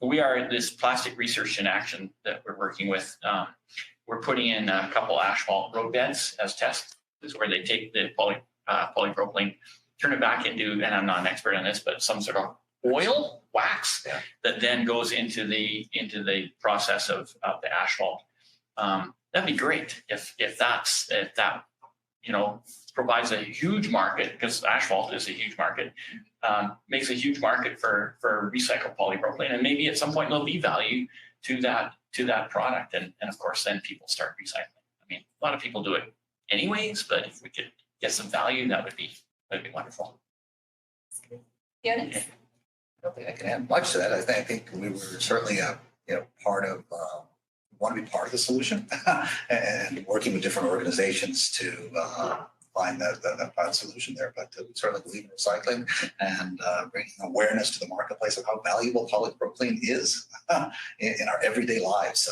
We are this plastic research in action that we're working with. We're putting in a couple asphalt road beds as tests. This is where they take the polypropylene, turn it back into, and I'm not an expert on this, but some sort of oil wax that then goes into the process of the asphalt. That'd be great if that provides a huge market, because asphalt is a huge market, makes a huge market for recycled polypropylene, and maybe at some point there'll be value to that product, and of course then people start recycling. I mean, a lot of people do it anyways, but if we could get some value, that'd be wonderful. Jonas? I don't think I can add much to that. I think we were certainly part of, want to be part of the solution and working with different organizations to find that solution there. But we certainly believe in recycling and bringing awareness to the marketplace of how valuable polypropylene is in our everyday lives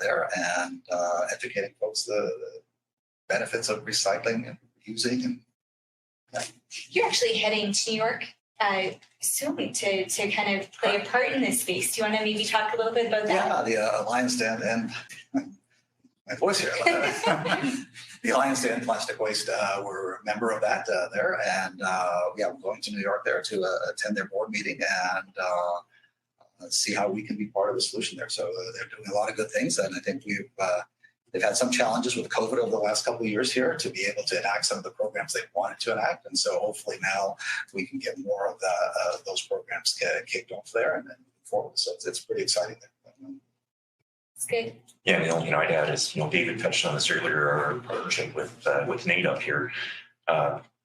there, and educating folks the benefits of recycling and using. And You're actually heading to New York soon to kind of play a part in this space. Do you want to maybe talk a little bit about that? Yeah, the Alliance to End my voice here. The Alliance to End Plastic Waste, we're a member of that there, and we're going to New York there to attend their board meeting and see how we can be part of the solution there. So they're doing a lot of good things, and I think they've had some challenges with COVID over the last couple of years here to be able to enact some of the programs they wanted to enact. And so hopefully now we can get more of those programs kicked off there and then move forward. So it's pretty exciting. It's good. Yeah, the only thing I'd add is, David touched on this earlier, our partnership with Nate up here,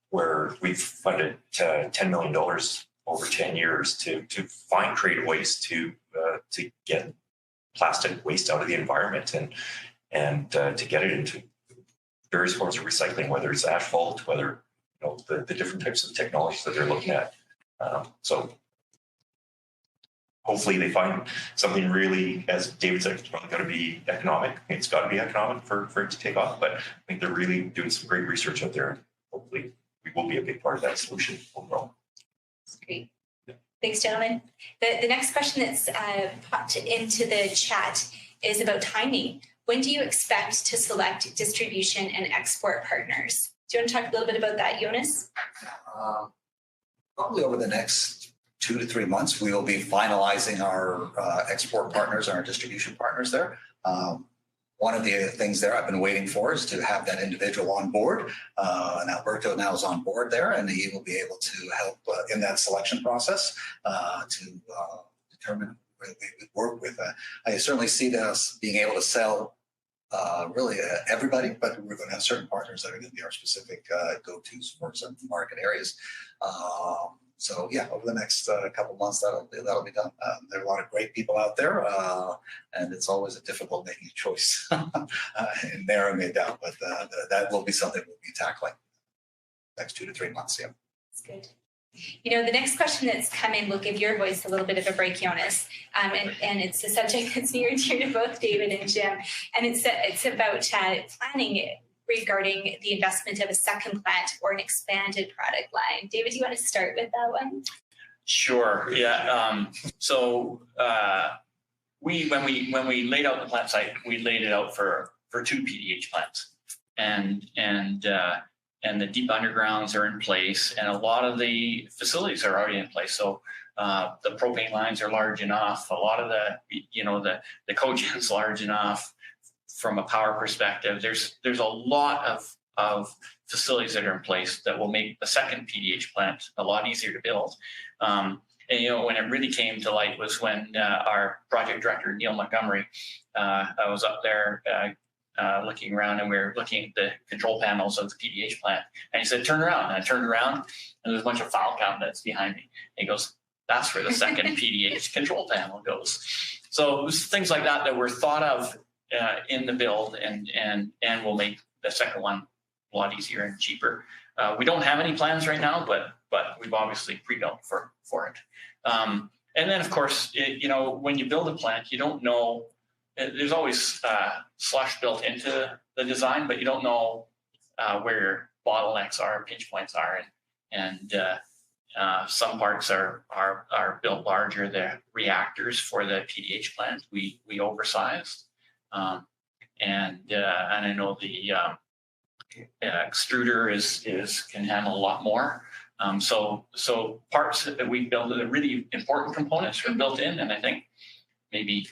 where we've funded $10 million over 10 years to find creative ways to get plastic waste out of the environment and to get it into various forms of recycling, whether it's asphalt, whether the different types of technologies that they're looking at. So hopefully they find something really, as David said, it's probably got to be economic. It's got to be economic for it to take off. But I think they're really doing some great research out there. Hopefully we will be a big part of that solution overall. That's great. Thanks, gentlemen. The next question that's popped into the chat is about timing. When do you expect to select distribution and export partners? Do you want to talk a little bit about that, Jonas? Probably over the next 2 to 3 months, we will be finalizing our export partners and our distribution partners there. One of the things there I've been waiting for is to have that individual on board. And Alberto now is on board there, and he will be able to help in that selection process to determine where we would work with. I certainly see us being able to sell really everybody, but we're going to have certain partners that are going to be our specific go-tos for some market areas. So yeah, over the next couple months, that'll be done. There are a lot of great people out there, and it's always a difficult making a choice and narrowing it down. But that will be something we'll be tackling next 2 to 3 months. Yeah, that's good. The next question that's come in will give your voice a little bit of a break, Jonas, and it's a subject that's near and dear to both David and Jim, and it's about planning regarding the investment of a second plant or an expanded product line. David, do you want to start with that one? Sure. Yeah. So when we laid out the plant site, we laid it out for 2 PDH plants, and the deep undergrounds are in place, and a lot of the facilities are already in place. So the propane lines are large enough. A lot of the cogen's large enough. From a power perspective, there's a lot of facilities that are in place that will make the second PDH plant a lot easier to build. And when it really came to light was when our project director Neil Montgomery, I was up there looking around, and we were looking at the control panels of the PDH plant, and he said, "Turn around." And I turned around, and there's a bunch of file cabinets behind me. And he goes, "That's where the second PDH control panel goes." So it was things like that were thought of in the build, and will make the second one a lot easier and cheaper. We don't have any plans right now, but we've obviously pre-built for it. And then, of course, when you build a plant, you don't know. There's always slush built into the design, but you don't know where your bottlenecks are, pinch points are, and some parts are built larger. The reactors for the PDH plant we oversized. And I know the extruder can handle a lot more. So parts that we build, the really important components are built in, and I think maybe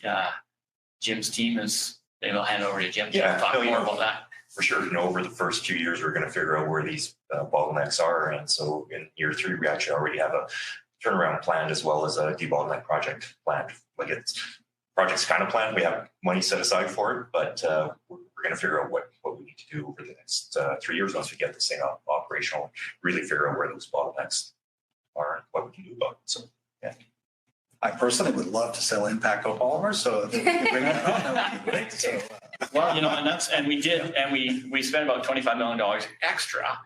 Jim's team maybe I'll hand over to Jim to talk more about that. For sure, over the first 2 years, we're going to figure out where these bottlenecks are, and so in year 3, we actually already have a turnaround plan as well as a debottleneck project planned. Project's kind of planned. We have money set aside for it, but we're going to figure out what we need to do over the next 3 years once we get this thing operational, really figure out where those bottlenecks are and what we can do about it. So, yeah. I personally would love to sell Impacto polymers, so if you could bring that on, that would be great. So, well, and we did, and we spent about $25 million extra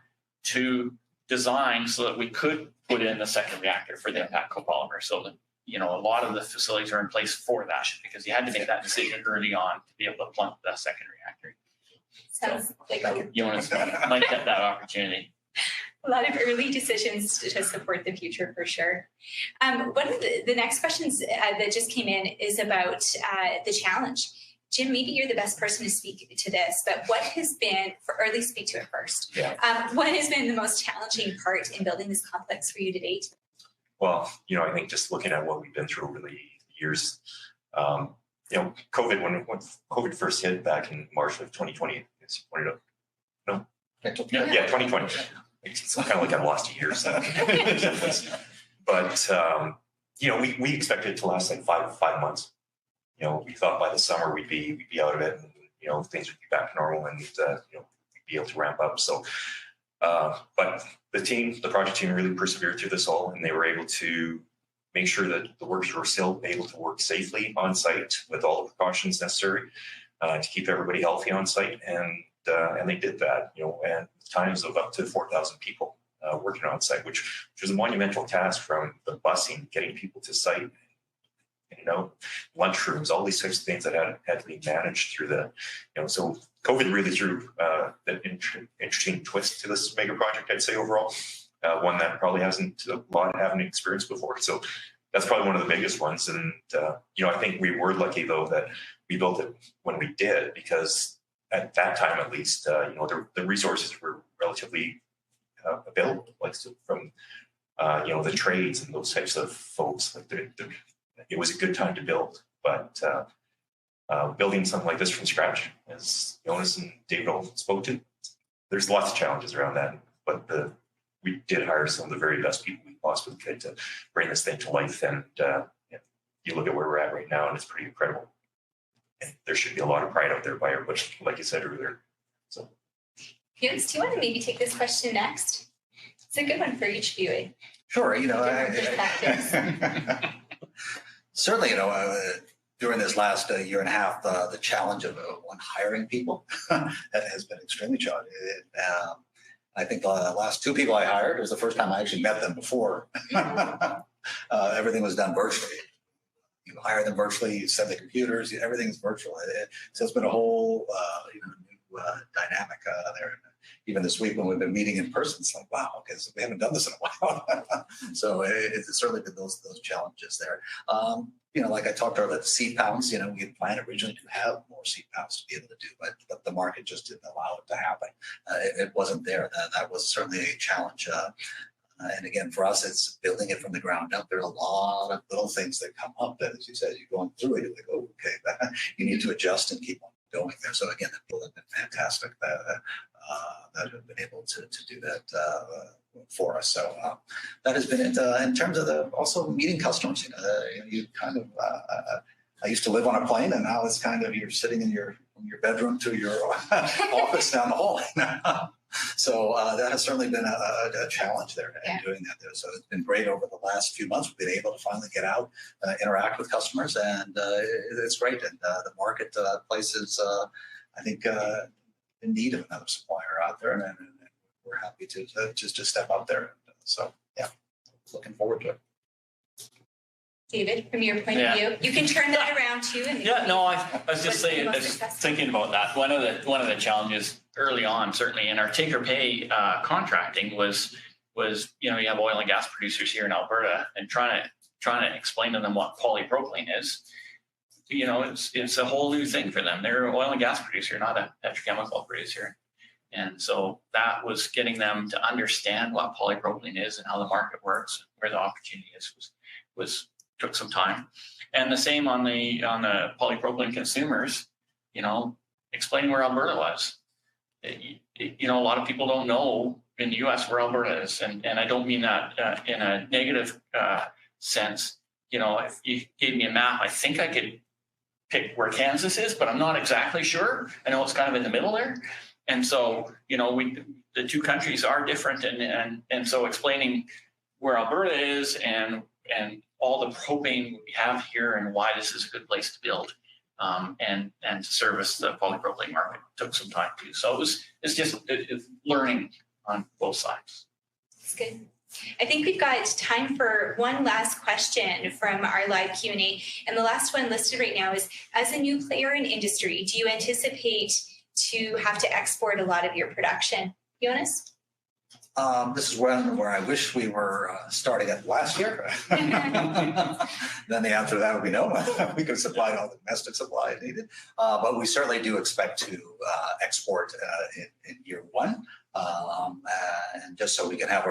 to design so that we could put in the second reactor for the Impacto polymer. So that a lot of the facilities are in place for that, because you had to make that decision early on to be able to plunk the second reactor. Sounds like Jonas might get that opportunity. A lot of early decisions to support the future, for sure. One of the next questions that just came in is about the challenge. Jim, maybe you're the best person to speak to this, but what has been, or at least speak to it first, what has been the most challenging part in building this complex for you to date? Well, I think just looking at what we've been through over the years, COVID, when COVID first hit back in March of 2020, it's pointed out. No? Yeah, 2020. It's kind of like I've lost a year. So. But, we expected it to last like five months. We thought by the summer we'd be out of it, and, things would be back to normal, and, we'd be able to ramp up. So, but the project team really persevered through this all, and they were able to make sure that the workers were still able to work safely on site with all the precautions necessary to keep everybody healthy on site. And, they did that, and times of up to 4,000 people working on site, which was a monumental task, from the busing, getting people to site, lunchrooms, all these types of things that had to be managed through so COVID really threw an interesting twist to this mega project, I'd say, overall. One that probably haven't experienced before. So that's probably one of the biggest ones. And, I think we were lucky, though, that we built it when we did, because at that time, at least, the resources were relatively available, like from, the trades and those types of folks. Like it was a good time to build, but building something like this from scratch, as Jonas and David all spoke to, there's lots of challenges around that. But we did hire some of the very best people we possibly could to bring this thing to life. And you look at where we're at right now, and it's pretty incredible. And there should be a lot of pride out there by everybody, like you said earlier. So, Jonas, do you want to maybe take this question next? It's a good one for each of you. Sure. Certainly, during this last year and a half, the challenge of hiring people has been extremely challenging. I think the last two people I hired, it was the first time I actually met them before. Everything was done virtually. You hire them virtually, you send the computers, everything's virtual. So it's been a whole new dynamic there. Even this week when we've been meeting in person, it's like, wow, because we haven't done this in a while. So it's certainly been those challenges there. Like I talked earlier, the seed pounds, we had planned originally to have more seed pounds to be able to do, but the market just didn't allow it to happen. It wasn't there. That was certainly a challenge. And again, for us, it's building it from the ground up. There are a lot of little things that come up that, as you said, you're going through it, you're like, oh, okay, you need to adjust and keep on going there. So again, the people have been fantastic that have been able to do that for us. So that has been it. In terms of also meeting customers, you kind of, I used to live on a plane, and now it's kind of, you're sitting in your bedroom to your office down the hall. So that has certainly been a challenge there in doing that there. So it's been great over the last few months. We've been able to finally get out, interact with customers, and it's great. And the marketplace is, I think, in need of another supplier out there, and we're happy to just step up there. So yeah, looking forward to it. David, from your point of view, you can turn that around too. And I was just saying, thinking about that. One of the challenges early on, certainly in our take-or-pay contracting, was you have oil and gas producers here in Alberta, and trying to explain to them what polypropylene is. It's a whole new thing for them. They're an oil and gas producer, not a petrochemical producer. And so that was getting them to understand what polypropylene is and how the market works, where the opportunity is, took some time. And the same on the polypropylene consumers, explaining where Alberta was. A lot of people don't know in the US where Alberta is. And I don't mean that in a negative sense. If you gave me a map, I think I could pick where Kansas is, but I'm not exactly sure. I know it's kind of in the middle there. And so, the two countries are different. And so explaining where Alberta is and all the propane we have here and why this is a good place to build and to service the polypropylene market took some time too. So it's just learning on both sides. That's good. I think we've got time for one last question from our live Q&A. And the last one listed right now is, as a new player in industry, do you anticipate to have to export a lot of your production? Jonas? This is where I wish we were starting at last year. Then the answer to that would be no. We could supply all the domestic supply needed. But we certainly do expect to export in year one. And just so we can have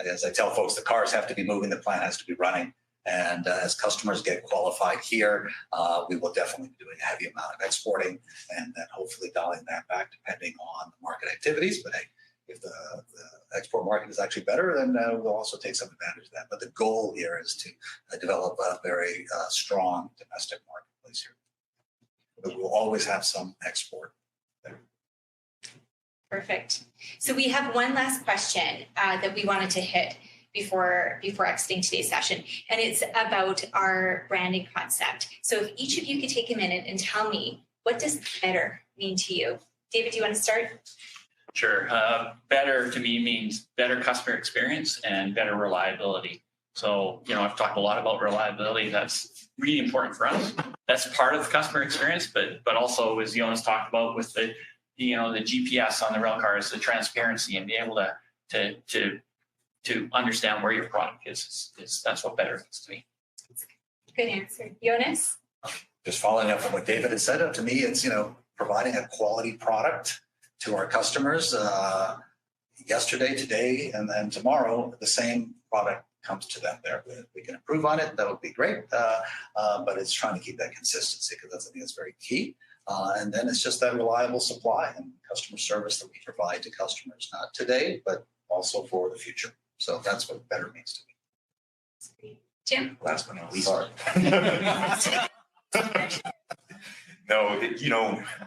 as I tell folks, the cars have to be moving, the plant has to be running. And as customers get qualified here, we will definitely be doing a heavy amount of exporting, and then hopefully dialing that back depending on the market activities. But hey, if the export market is actually better, then we'll also take some advantage of that. But the goal here is to develop a very strong domestic marketplace here. But we'll always have some export there. Perfect. So we have one last question that we wanted to hit before exiting today's session, and it's about our branding concept. So if each of you could take a minute and tell me, what does better mean to you? David, do you want to start? Sure. Better to me means better customer experience and better reliability. So, I've talked a lot about reliability. That's really important for us. That's part of the customer experience, but also, as Jonas talked about with the GPS on the rail cars, the transparency and be able to understand where your product is that's what better is to me. Good answer. Jonas? Just following up on what David has said, to me, it's, providing a quality product to our customers yesterday, today, and then tomorrow, the same product comes to them there. If we can improve on it, that would be great. But it's trying to keep that consistency because I think that's very key. And then it's just that reliable supply and customer service that we provide to customers, not today, but also for the future. So that's what better means to me. Jim? Last but not least. No,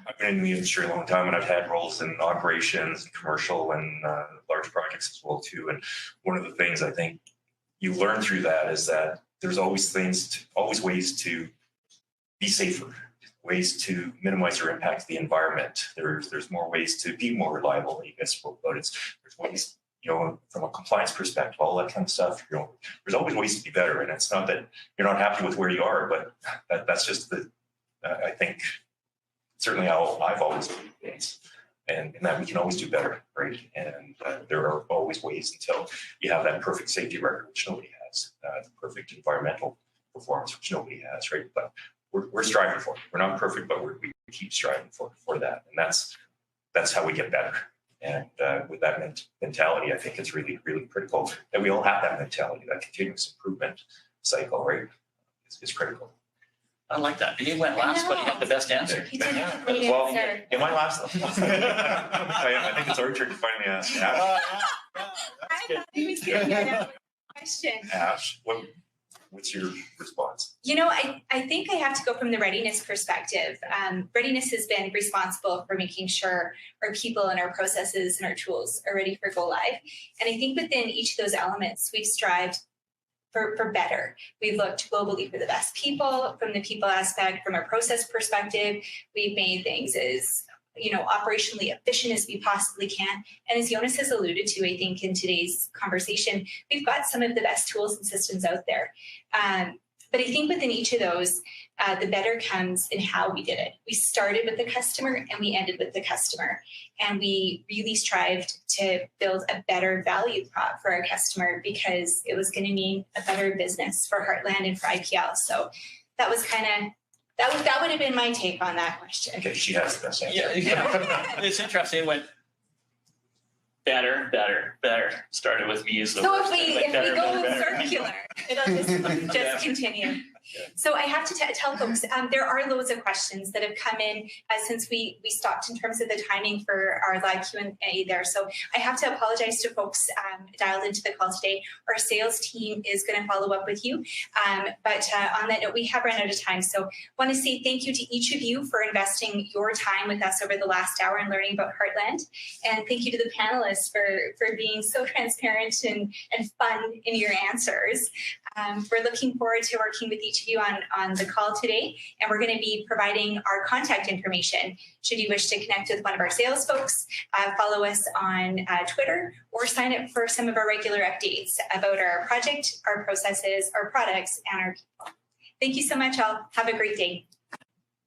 I've been in the industry a long time, and I've had roles in operations, commercial, and large projects as well too. And one of the things I think you learn through that is that there's always ways to be safer, ways to minimize your impact to the environment. There's more ways to be more reliable that you guys spoke about. There's ways, from a compliance perspective, all that kind of stuff. There's always ways to be better, and it's not that you're not happy with where you are, but that's just I think certainly how I've always done things, and that we can always do better, right? And there are always ways until you have that perfect safety record, which nobody has, the perfect environmental performance, which nobody has, right? But we're striving for it. We're not perfect, but we keep striving for that, and that's how we get better. And with that mentality, I think it's really, really critical that we all have that mentality. That continuous improvement cycle, right, is critical. I like that. He went last, but he had the best answer. He did have a great Well, answer. am I last? I think it's our turn to finally ask. I thought he was going to get another question. Ash, what's your response? I think I have to go from the readiness perspective. Readiness has been responsible for making sure our people and our processes and our tools are ready for go live. And I think within each of those elements, we've strived for better. We've looked globally for the best people, from the people aspect, from a process perspective. We've made things as operationally efficient as we possibly can. And as Jonas has alluded to, I think in today's conversation, we've got some of the best tools and systems out there. But I think within each of those, the better comes in how we did it. We started with the customer and we ended with the customer. And we really strived to build a better value prop for our customer because it was going to mean a better business for Heartland and for IPL. So that was that would have been my take on that question. Okay, she has the best answer. Yeah. It's interesting. It went better. Started with me as the so worst. if we better. circular, it'll just continue. So I have to tell folks, there are loads of questions that have come in since we stopped in terms of the timing for our live Q&A there. So I have to apologize to folks dialed into the call today. Our sales team is going to follow up with you. But on that note, we have run out of time. So I want to say thank you to each of you for investing your time with us over the last hour and learning about Heartland. And thank you to the panelists for being so transparent and fun in your answers. We're looking forward to working with each of you on the call today, and we're going to be providing our contact information. Should you wish to connect with one of our sales folks, follow us on Twitter, or sign up for some of our regular updates about our project, our processes, our products, and our people. Thank you so much all. Have a great day.